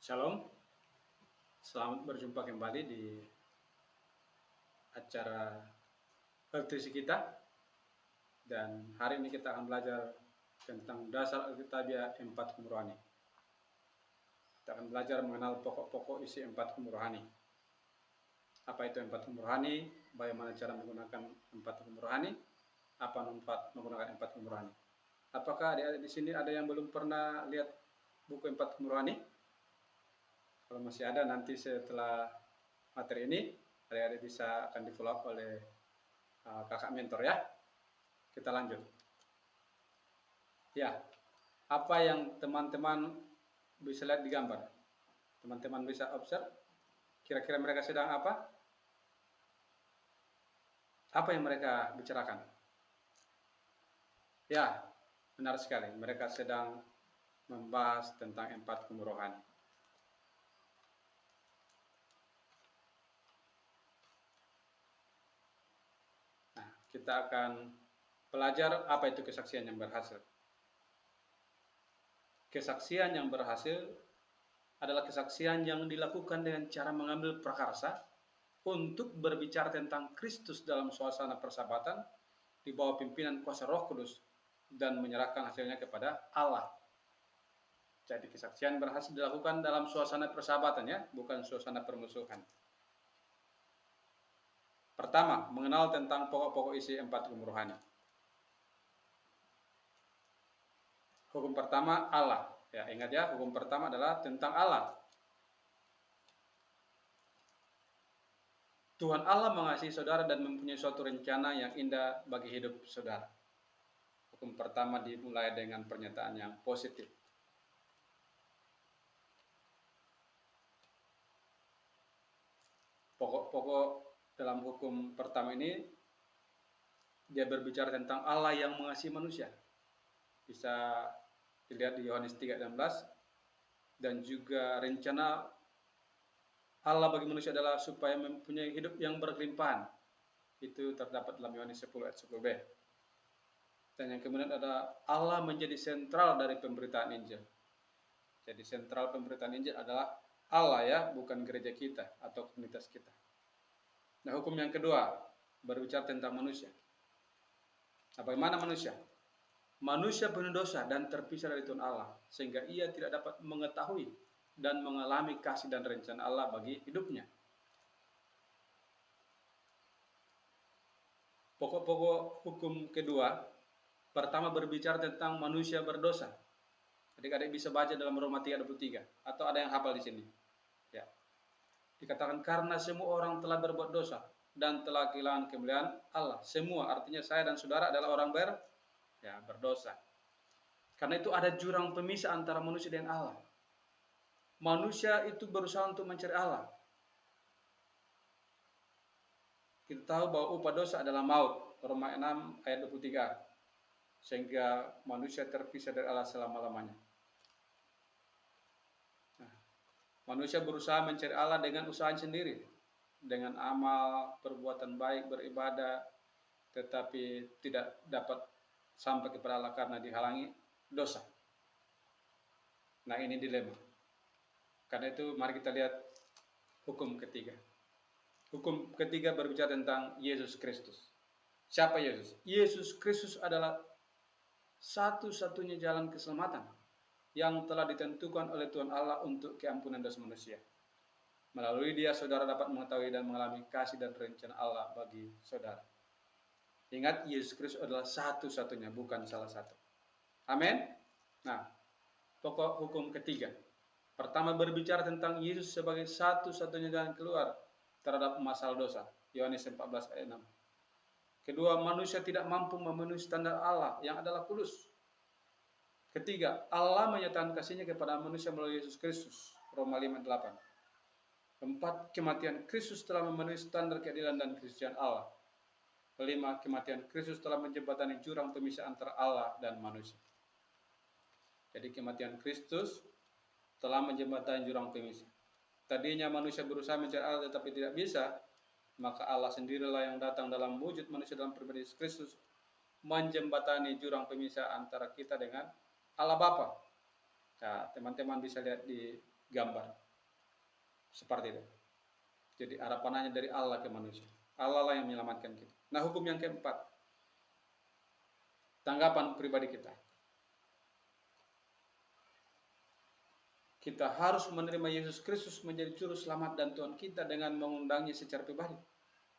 Shalom, selamat berjumpa kembali di acara nutrisi kita. Dan hari ini kita akan belajar tentang dasar Alkitabiah 4 hukum rohani. Kita akan belajar mengenal pokok-pokok isi 4 hukum rohani. Apa itu 4 hukum rohani? Bagaimana cara menggunakan 4 hukum rohani? Apa manfaat menggunakan 4 hukum rohani? Apakah di sini ada yang belum pernah lihat buku 4 hukum rohani? Kalau masih ada, nanti setelah materi ini adik-adik bisa akan di follow up oleh kakak mentor ya. Kita lanjut. Ya, apa yang teman-teman bisa lihat di gambar? Teman-teman bisa observe kira-kira mereka sedang apa? Apa yang mereka bicarakan? Ya, benar sekali. Mereka sedang membahas tentang 4 hukum rohani. Nah, kita akan belajar apa itu kesaksian yang berhasil. Kesaksian yang berhasil adalah kesaksian yang dilakukan dengan cara mengambil prakarsa untuk berbicara tentang Kristus dalam suasana persahabatan di bawah pimpinan kuasa Roh Kudus dan menyerahkan hasilnya kepada Allah. Jadi kesaksian berhasil dilakukan dalam suasana persahabatan ya, bukan suasana permusuhan. Pertama, mengenal tentang pokok-pokok isi 4 hukum rohani. Hukum pertama, Allah. Ya, ingat ya, hukum pertama adalah tentang Allah. Tuhan Allah mengasihi saudara dan mempunyai suatu rencana yang indah bagi hidup saudara. Hukum pertama dimulai dengan pernyataan yang positif. Pokok-pokok dalam hukum pertama ini, dia berbicara tentang Allah yang mengasihi manusia. Bisa dilihat di Yohanes 3:16, dan juga rencana Allah bagi manusia adalah supaya mempunyai hidup yang berkelimpahan. Itu terdapat dalam Yohanes 10 ayat 10b. Dan yang kemudian ada Allah menjadi sentral dari pemberitaan Injil. Jadi sentral pemberitaan Injil adalah Allah ya, bukan gereja kita atau komunitas kita. Nah, hukum yang kedua berbicara tentang manusia. Nah, bagaimana manusia? Manusia penuh dosa dan terpisah dari Tuhan Allah, sehingga ia tidak dapat mengetahui dan mengalami kasih dan rencana Allah bagi hidupnya. Pokok-pokok hukum kedua, pertama berbicara tentang manusia berdosa. Adik-adik bisa baca dalam Roma 3:23, atau ada yang hafal di sini? Ya. Dikatakan karena semua orang telah berbuat dosa dan telah kehilangan kemuliaan Allah. Semua, artinya saya dan saudara adalah orang berdosa. Karena itu ada jurang pemisah antara manusia dan Allah. Manusia itu berusaha untuk mencari Allah. Kita tahu bahwa upah dosa adalah maut, Roma 6 ayat 23. Sehingga manusia terpisah dari Allah selama-lamanya. Nah, manusia berusaha mencari Allah dengan usaha sendiri, dengan amal, perbuatan baik, beribadah, tetapi tidak dapat sampai kepada Allah karena dihalangi dosa. Nah, ini dilema. Karena itu mari kita lihat hukum ketiga. Hukum ketiga berbicara tentang Yesus Kristus. Siapa Yesus? Yesus Kristus adalah satu-satunya jalan keselamatan yang telah ditentukan oleh Tuhan Allah untuk keampunan dosa manusia. Melalui Dia saudara dapat mengetahui dan mengalami kasih dan rencana Allah bagi saudara. Ingat, Yesus Kristus adalah satu-satunya, bukan salah satu. Amin. Nah, pokok hukum ketiga. Pertama berbicara tentang Yesus sebagai satu-satunya jalan keluar terhadap masalah dosa. Yohanes 14 ayat 6. Kedua, manusia tidak mampu memenuhi standar Allah yang adalah kudus. Ketiga, Allah menyatakan kasih-Nya kepada manusia melalui Yesus Kristus. Roma 5:8. Keempat, kematian Kristus telah memenuhi standar keadilan dan kesucian Allah. Kelima, kematian Kristus telah menjembatani jurang pemisah antara Allah dan manusia. Jadi kematian Kristus telah menjembatani jurang pemisah. Tadinya manusia berusaha mencari Allah tetapi tidak bisa, maka Allah sendirilah yang datang dalam wujud manusia dalam pribadi Yesus Kristus, menjembatani jurang pemisah antara kita dengan Allah Bapa. Nah, teman-teman bisa lihat di gambar. Seperti itu. Jadi harapannya dari Allah ke manusia. Allah lah yang menyelamatkan kita. Nah, hukum yang keempat, tanggapan pribadi kita. Kita harus menerima Yesus Kristus menjadi juru selamat dan Tuhan kita dengan mengundangnya secara pribadi.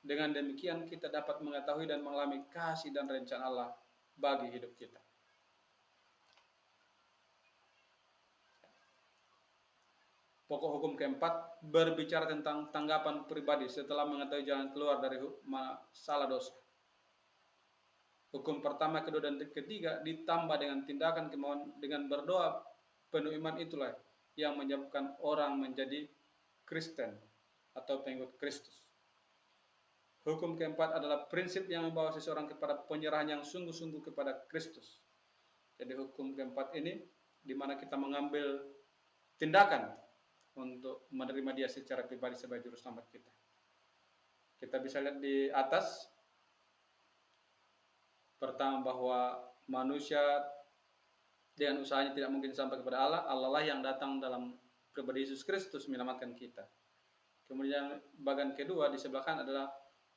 Dengan demikian kita dapat mengetahui dan mengalami kasih dan rencana Allah bagi hidup kita. Pokok hukum keempat berbicara tentang tanggapan pribadi setelah mengetahui jalan keluar dari masalah dosa. Hukum pertama, kedua, dan ketiga ditambah dengan tindakan kemauan dengan berdoa penuh iman, itulah yang menyebabkan orang menjadi Kristen atau pengikut Kristus. Hukum keempat adalah prinsip yang membawa seseorang kepada penyerahan yang sungguh-sungguh kepada Kristus. Jadi hukum keempat ini di mana kita mengambil tindakan untuk menerima dia secara pribadi sebagai juru selamat kita. Kita bisa lihat di atas, pertama bahwa manusia dengan usahanya tidak mungkin sampai kepada Allah. Allah lah yang datang dalam pribadi Yesus Kristus menyelamatkan kita. Kemudian bagian kedua di sebelah kanan adalah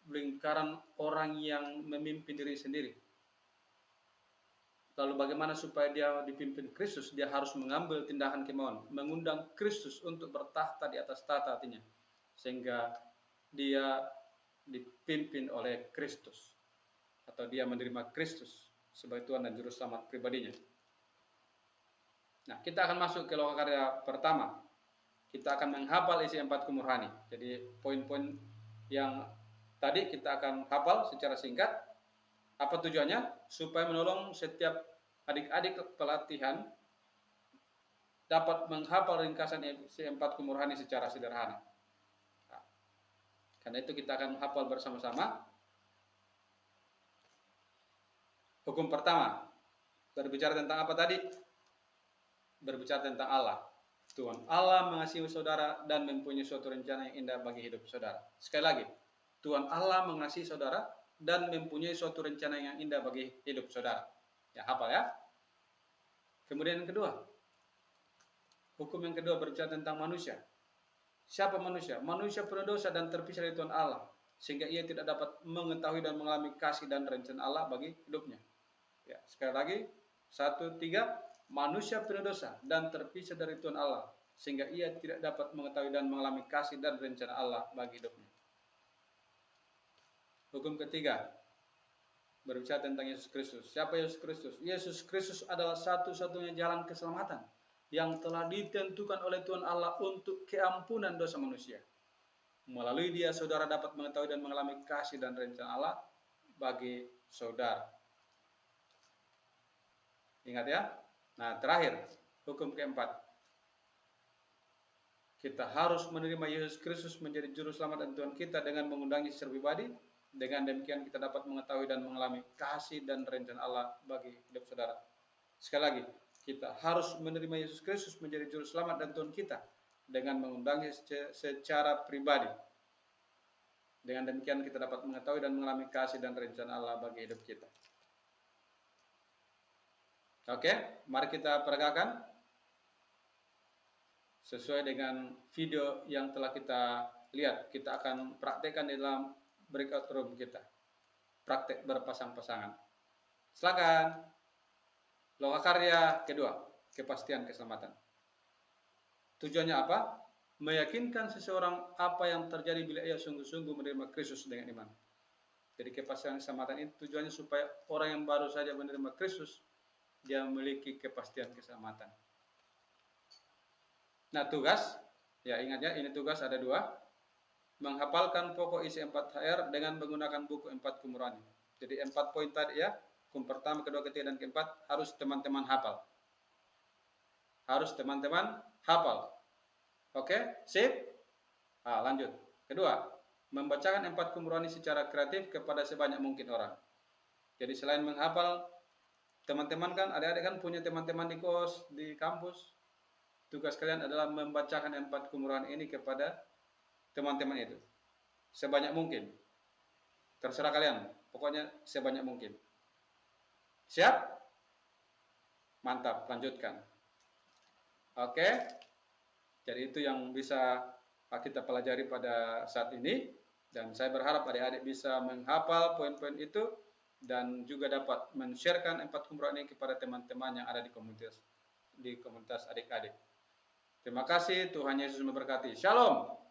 lingkaran orang yang memimpin diri sendiri. Lalu bagaimana supaya dia dipimpin Kristus? Dia harus mengambil tindakan kemauan, mengundang Kristus untuk bertahta di atas tahta hatinya, sehingga dia dipimpin oleh Kristus, atau dia menerima Kristus sebagai Tuhan dan Juru Selamat pribadinya. Nah, kita akan masuk ke lokakarya pertama. Kita akan menghafal isi 4 hukum rohani. Jadi poin-poin yang tadi kita akan hafal secara singkat. Apa tujuannya? Supaya menolong setiap adik-adik pelatihan dapat menghafal ringkasan isi 4 hukum rohani secara sederhana. Nah, karena itu kita akan hafal bersama-sama. Hukum pertama berbicara tentang apa tadi? Berbicara tentang Allah. Tuhan Allah mengasihi saudara dan mempunyai suatu rencana yang indah bagi hidup saudara. Sekali lagi, Tuhan Allah mengasihi saudara dan mempunyai suatu rencana yang indah bagi hidup saudara. Ya, hafal ya. Kemudian yang kedua, hukum yang kedua berbicara tentang manusia. Siapa manusia? Manusia penuh dosa dan terpisah dari Tuhan Allah, sehingga ia tidak dapat mengetahui dan mengalami kasih dan rencana Allah bagi hidupnya. Ya, sekali lagi, 1, 3, manusia penuh dosa dan terpisah dari Tuhan Allah, sehingga ia tidak dapat mengetahui dan mengalami kasih dan rencana Allah bagi hidupnya. Hukum ketiga berbicara tentang Yesus Kristus. Siapa Yesus Kristus? Yesus Kristus adalah satu-satunya jalan keselamatan yang telah ditentukan oleh Tuhan Allah untuk keampunan dosa manusia. Melalui dia saudara dapat mengetahui dan mengalami kasih dan rencana Allah bagi saudara. Ingat ya. Nah, terakhir, hukum keempat. Kita harus menerima Yesus Kristus menjadi juru selamat dan Tuhan kita dengan mengundangnya secara pribadi. Dengan demikian kita dapat mengetahui dan mengalami kasih dan rencana Allah bagi hidup saudara. Sekali lagi, kita harus menerima Yesus Kristus menjadi juru selamat dan Tuhan kita dengan mengundangnya secara pribadi. Dengan demikian kita dapat mengetahui dan mengalami kasih dan rencana Allah bagi hidup kita. Oke, mari kita peragakan sesuai dengan video yang telah kita lihat. Kita akan praktekkan di dalam breakout room kita. Praktek berpasang-pasangan. Silakan. Lokakarya kedua, kepastian keselamatan. Tujuannya apa? Meyakinkan seseorang apa yang terjadi bila ia sungguh-sungguh menerima Kristus dengan iman. Jadi kepastian keselamatan itu tujuannya supaya orang yang baru saja menerima Kristus, dia memiliki kepastian keselamatan. Nah, tugas, ya ingat ya, ini tugas ada 2. Menghafalkan pokok isi 4 HR dengan menggunakan buku 4 hukum rohani. Jadi 4 poin tadi ya, hukum pertama, kedua, ketiga, dan keempat harus teman-teman hafal. Harus teman-teman hafal. Oke, sip? Nah, lanjut. Kedua, membacakan 4 hukum rohani secara kreatif kepada sebanyak mungkin orang. Jadi selain menghafal, teman-teman kan, adik-adik kan punya teman-teman di kos, di kampus. Tugas kalian adalah membacakan 4 hukum rohani ini kepada teman-teman itu. Sebanyak mungkin. Terserah kalian. Pokoknya sebanyak mungkin. Siap? Mantap, lanjutkan. Oke. Jadi itu yang bisa kita pelajari pada saat ini, dan saya berharap adik-adik bisa menghafal poin-poin itu dan juga dapat men-sharekan 4 umroh ini kepada teman-teman yang ada di komunitas adik-adik. Terima kasih, Tuhan Yesus memberkati. Shalom.